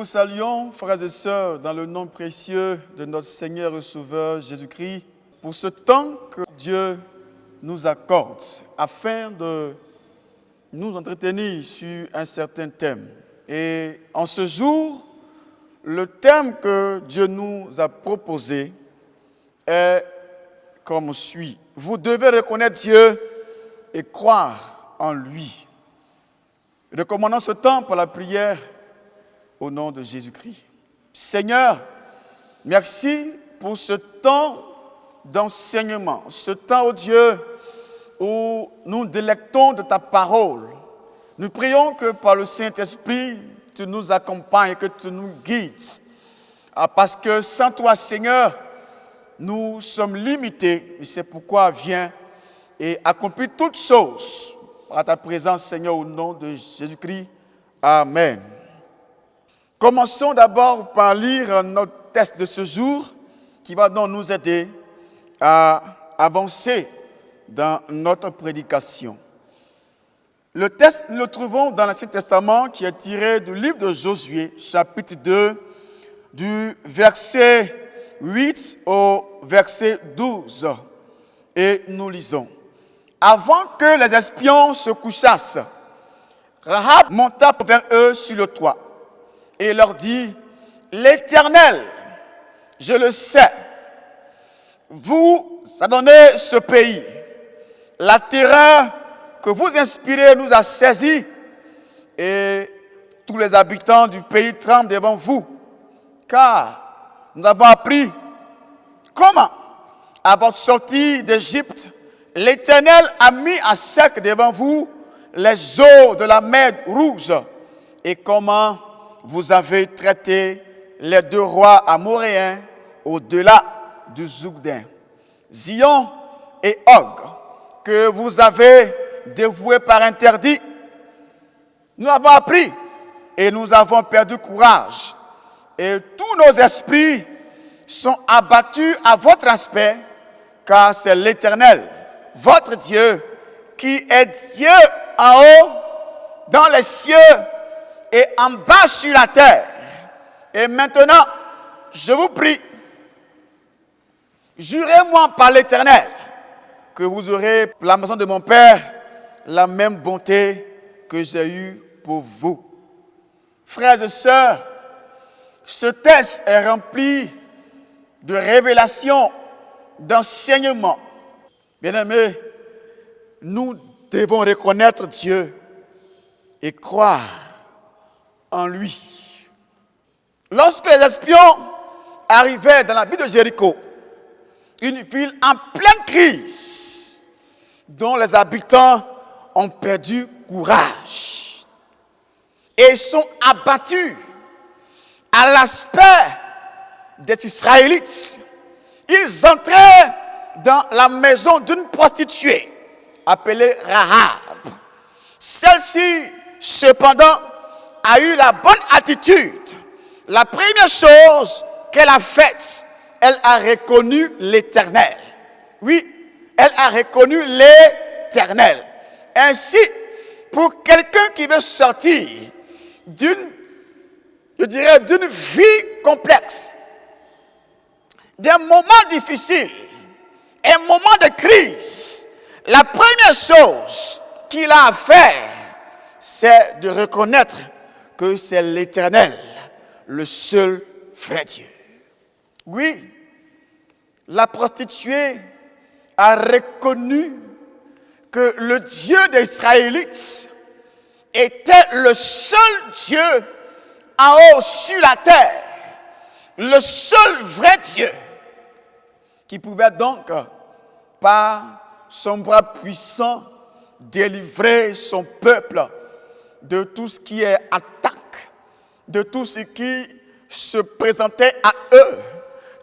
Nous vous saluons, frères et sœurs, dans le nom précieux de notre Seigneur et Sauveur Jésus-Christ, pour ce temps que Dieu nous accorde, afin de nous entretenir sur un certain thème. Et en ce jour, le thème que Dieu nous a proposé est comme suit. Vous devez reconnaître Dieu et croire en lui. Recommandons ce temps par la prière au nom de Jésus-Christ. Seigneur, merci pour ce temps d'enseignement, ce temps, ô Dieu, où nous délectons de ta parole. Nous prions que par le Saint-Esprit, tu nous accompagnes, que tu nous guides. Parce que sans toi, Seigneur, nous sommes limités. Et c'est pourquoi viens et accomplis toutes choses par ta présence, Seigneur, au nom de Jésus-Christ. Amen. Commençons d'abord par lire notre texte de ce jour qui va donc nous aider à avancer dans notre prédication. Le texte, nous le trouvons dans l'Ancien Testament qui est tiré du livre de Josué, chapitre 2, du verset 8 au verset 12. Et nous lisons. Avant que les espions se couchassent, Rahab monta vers eux sur le toit et leur dit, « L'Éternel, je le sais, vous a donné ce pays. La terreur que vous inspirez nous a saisis et tous les habitants du pays tremblent devant vous, car nous avons appris comment, à votre sortie d'Égypte, l'Éternel a mis à sec devant vous les eaux de la mer Rouge et comment vous avez traité les deux rois amoréens au-delà du Jourdain, Zion et Og, que vous avez dévoués par interdit. Nous l'avons appris et nous avons perdu courage. Et tous nos esprits sont abattus à votre aspect, car c'est l'Éternel, votre Dieu, qui est Dieu en haut, dans les cieux et en bas sur la terre. Et maintenant, je vous prie, jurez-moi par l'Éternel que vous aurez pour la maison de mon Père la même bonté que j'ai eue pour vous. Frères et sœurs, ce texte est rempli de révélations, d'enseignements. Bien-aimés, nous devons reconnaître Dieu et croire en lui. Lorsque les espions arrivaient dans la ville de Jéricho, une ville en pleine crise, dont les habitants ont perdu courage et sont abattus à l'aspect des Israélites. Ils entraient dans la maison d'une prostituée appelée Rahab. Celle-ci, cependant, a eu la bonne attitude. La première chose qu'elle a faite, elle a reconnu l'Éternel. Oui, elle a reconnu l'Éternel. Ainsi, pour quelqu'un qui veut sortir d'une vie complexe, d'un moment difficile, un moment de crise, la première chose qu'il a à faire, c'est de reconnaître que c'est l'Éternel, le seul vrai Dieu. Oui, la prostituée a reconnu que le Dieu des Israélites était le seul Dieu en haut sur la terre, le seul vrai Dieu qui pouvait donc, par son bras puissant, délivrer son peuple de tout ce qui est attaque, de tout ce qui se présentait à eux,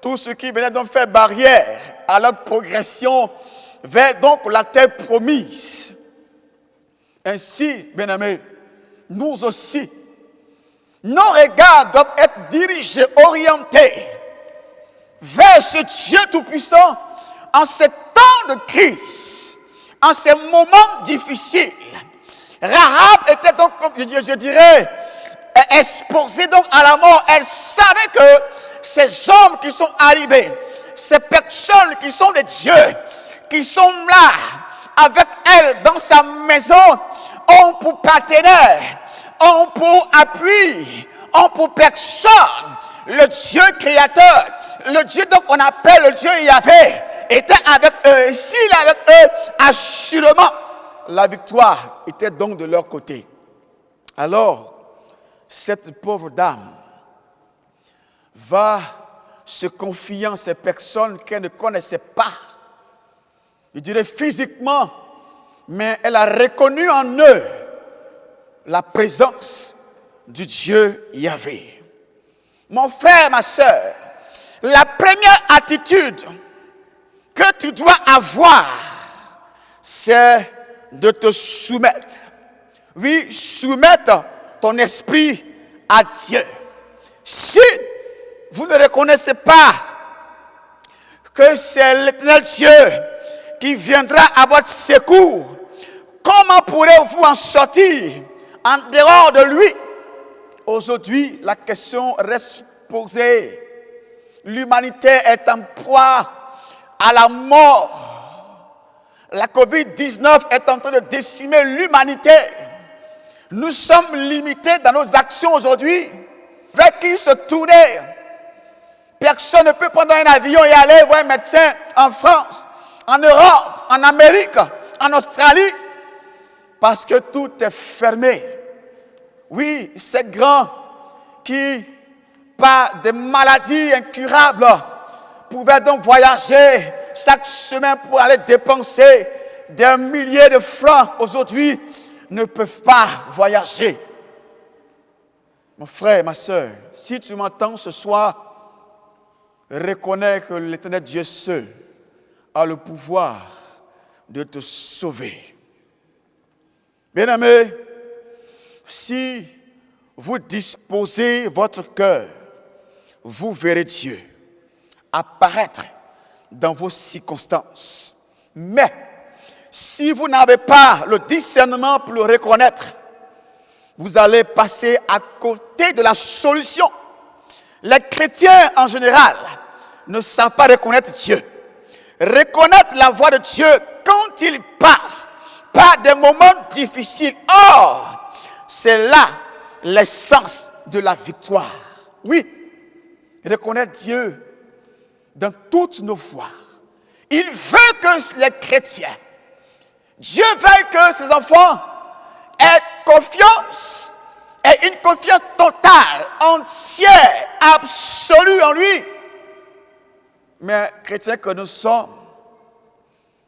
tout ce qui venait donc faire barrière à leur progression vers donc la terre promise. Ainsi, bien-aimés, nous aussi, nos regards doivent être dirigés, orientés vers ce Dieu tout-puissant en ces temps de crise, en ces moments difficiles. Rahab était donc, je dirais, exposée donc à la mort, elle savait que ces hommes qui sont arrivés, ces personnes qui sont des dieux, qui sont là avec elle dans sa maison, ont pour partenaire, ont pour appui, ont pour personne le Dieu créateur, le Dieu donc on appelle le Dieu Yahvé, était avec eux. Et s'il est avec eux, assurément, la victoire était donc de leur côté. Alors, cette pauvre dame va se confier en ces personnes qu'elle ne connaissait pas. Je dirais physiquement, mais elle a reconnu en eux la présence du Dieu Yahvé. Mon frère, ma soeur, la première attitude que tu dois avoir, c'est de te soumettre. Oui, soumettre ton esprit à Dieu. Si vous ne reconnaissez pas que c'est l'Éternel Dieu qui viendra à votre secours, comment pourrez-vous en sortir en dehors de lui? Aujourd'hui, la question reste posée. L'humanité est en proie à la mort. La COVID-19 est en train de décimer l'humanité. Nous sommes limités dans nos actions aujourd'hui. Vers qui se tourner? Personne ne peut prendre un avion et aller voir un médecin en France, en Europe, en Amérique, en Australie, parce que tout est fermé. Oui, ces grands qui, par des maladies incurables, pouvaient donc voyager chaque semaine pour aller dépenser des milliers de francs, aujourd'hui ne peuvent pas voyager. Mon frère, ma soeur, si tu m'entends ce soir, reconnais que l'Éternel Dieu seul a le pouvoir de te sauver. Bien-aimés, si vous disposez votre cœur, vous verrez Dieu apparaître dans vos circonstances. Mais si vous n'avez pas le discernement pour le reconnaître, vous allez passer à côté de la solution. Les chrétiens en général ne savent pas reconnaître Dieu. Reconnaître la voix de Dieu quand il passe par des moments difficiles. Or, c'est là l'essence de la victoire. Oui, reconnaître Dieu dans toutes nos voies. Il veut que les chrétiens, Dieu veut que ses enfants aient confiance, aient une confiance totale, entière, absolue en lui. Mais chrétiens que nous sommes,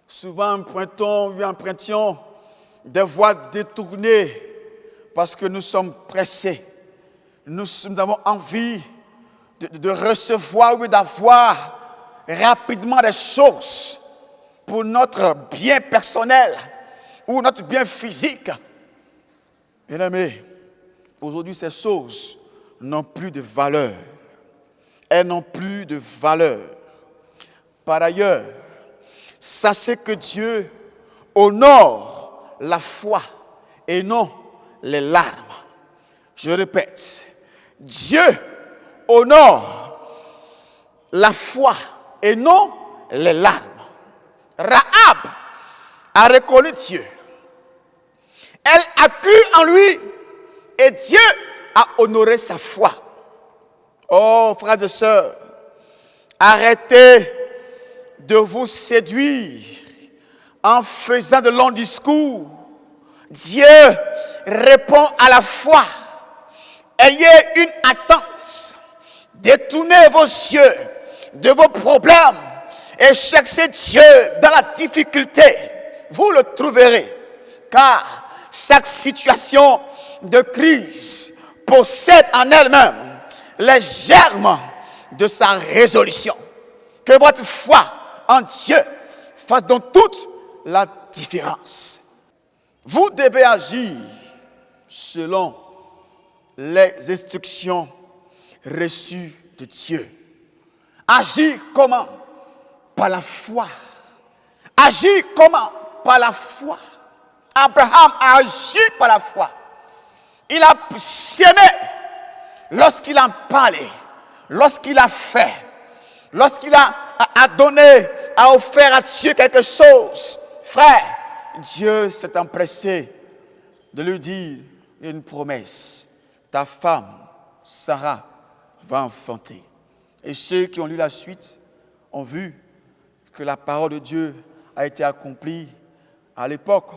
souvent empruntions des voies détournées parce que nous sommes pressés. Nous avons envie de recevoir ou d'avoir rapidement des choses pour notre bien personnel ou notre bien physique. Bien-aimés, aujourd'hui ces choses n'ont plus de valeur. Elles n'ont plus de valeur. Par ailleurs, sachez que Dieu honore la foi et non les larmes. Je répète, Dieu honore la foi et non les larmes. Rahab a reconnu Dieu. Elle a cru en lui et Dieu a honoré sa foi. Oh, frères et sœurs, arrêtez de vous séduire en faisant de longs discours. Dieu répond à la foi. Ayez une attente. Détournez vos yeux de vos problèmes et cherchez Dieu dans la difficulté. Vous le trouverez. Car chaque situation de crise possède en elle-même les germes de sa résolution. Que votre foi en Dieu fasse donc toute la différence. Vous devez agir selon les instructions reçues de Dieu. Agir comment? Par la foi. Agir comment? Par la foi. Abraham a agi par la foi. Il a semé lorsqu'il a parlé, lorsqu'il a fait, lorsqu'il a donné, a offert à Dieu quelque chose, frère, Dieu s'est empressé de lui dire une promesse. Ta femme, Sarah, va enfanter. Et ceux qui ont lu la suite ont vu que la parole de Dieu a été accomplie à l'époque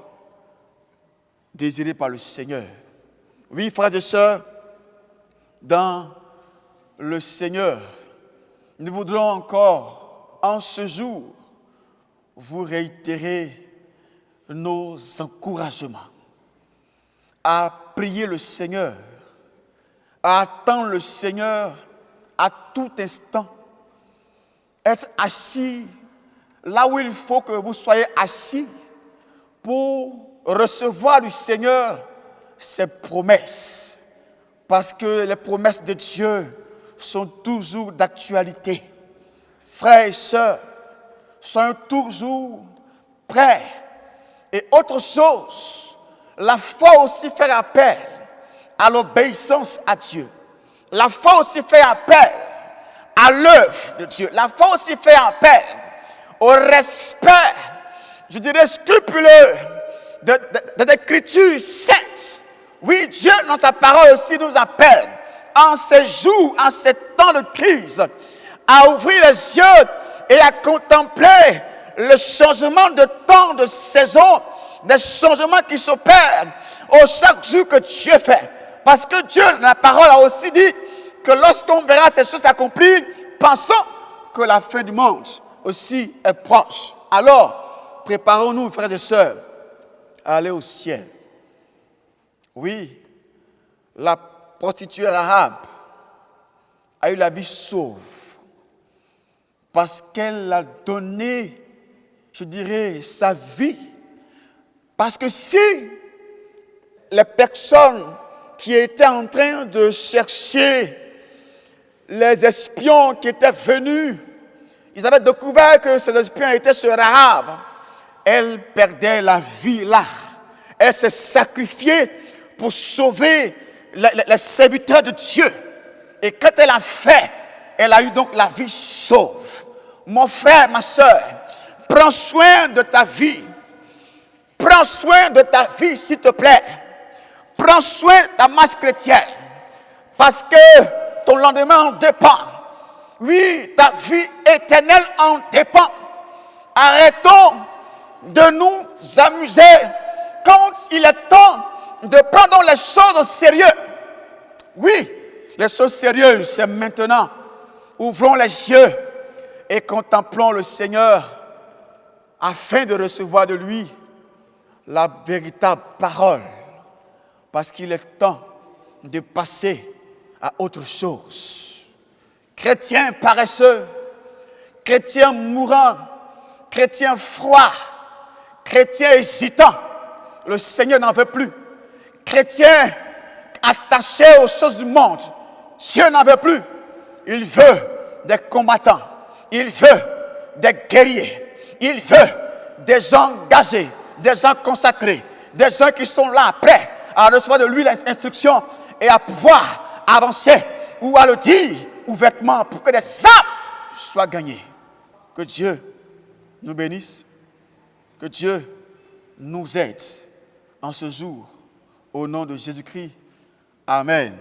désirée par le Seigneur. Oui, frères et sœurs, dans le Seigneur, nous voudrons encore, en ce jour, vous réitérer nos encouragements à prier le Seigneur, à attendre le Seigneur à tout instant, être assis là où il faut que vous soyez assis pour recevoir du Seigneur ses promesses. Parce que les promesses de Dieu sont toujours d'actualité. Frères et sœurs, soyons toujours prêts. Et autre chose, la foi aussi fait appel à l'obéissance à Dieu. La foi aussi fait appel à l'œuvre de Dieu. La foi aussi fait appel au respect, je dirais scrupuleux, des Écritures saintes. Oui, Dieu, dans sa parole aussi, nous appelle, en ces jours, en ces temps de crise, à ouvrir les yeux et à contempler le changement de temps, de saison, des changements qui s'opèrent au chaque jour que Dieu fait. Parce que Dieu, dans la parole, a aussi dit que lorsqu'on verra ces choses s'accomplir, pensons que la fin du monde aussi est proche. Alors, préparons-nous, frères et sœurs, à aller au ciel. Oui, la prostituée arabe a eu la vie sauve parce qu'elle a donné, je dirais, sa vie. Parce que si les personnes qui étaient en train de chercher les espions qui étaient venus, ils avaient découvert que ces espions étaient sur Rahab. Elle perdait la vie là. Elle s'est sacrifiée pour sauver les serviteurs de Dieu. Et quand elle a fait, elle a eu donc la vie sauve. Mon frère, ma soeur, prends soin de ta vie. Prends soin de ta vie, s'il te plaît. Prends soin de ta marche chrétienne. Parce que ton lendemain en dépend. Oui, ta vie éternelle en dépend. Arrêtons de nous amuser quand il est temps de prendre les choses au sérieux. Oui, les choses sérieuses, c'est maintenant. Ouvrons les yeux et contemplons le Seigneur afin de recevoir de lui la véritable parole. Parce qu'il est temps de passer à autre chose. Chrétiens paresseux, chrétiens mourants, chrétiens froids, chrétiens hésitants, le Seigneur n'en veut plus. Chrétiens attachés aux choses du monde, Dieu n'en veut plus. Il veut des combattants, il veut des guerriers, il veut des gens engagés, des gens consacrés, des gens qui sont là, prêts à recevoir de lui l'instruction et à pouvoir avancer ou à le dire ouvertement pour que des âmes soient gagnées. Que Dieu nous bénisse, que Dieu nous aide en ce jour, au nom de Jésus-Christ. Amen.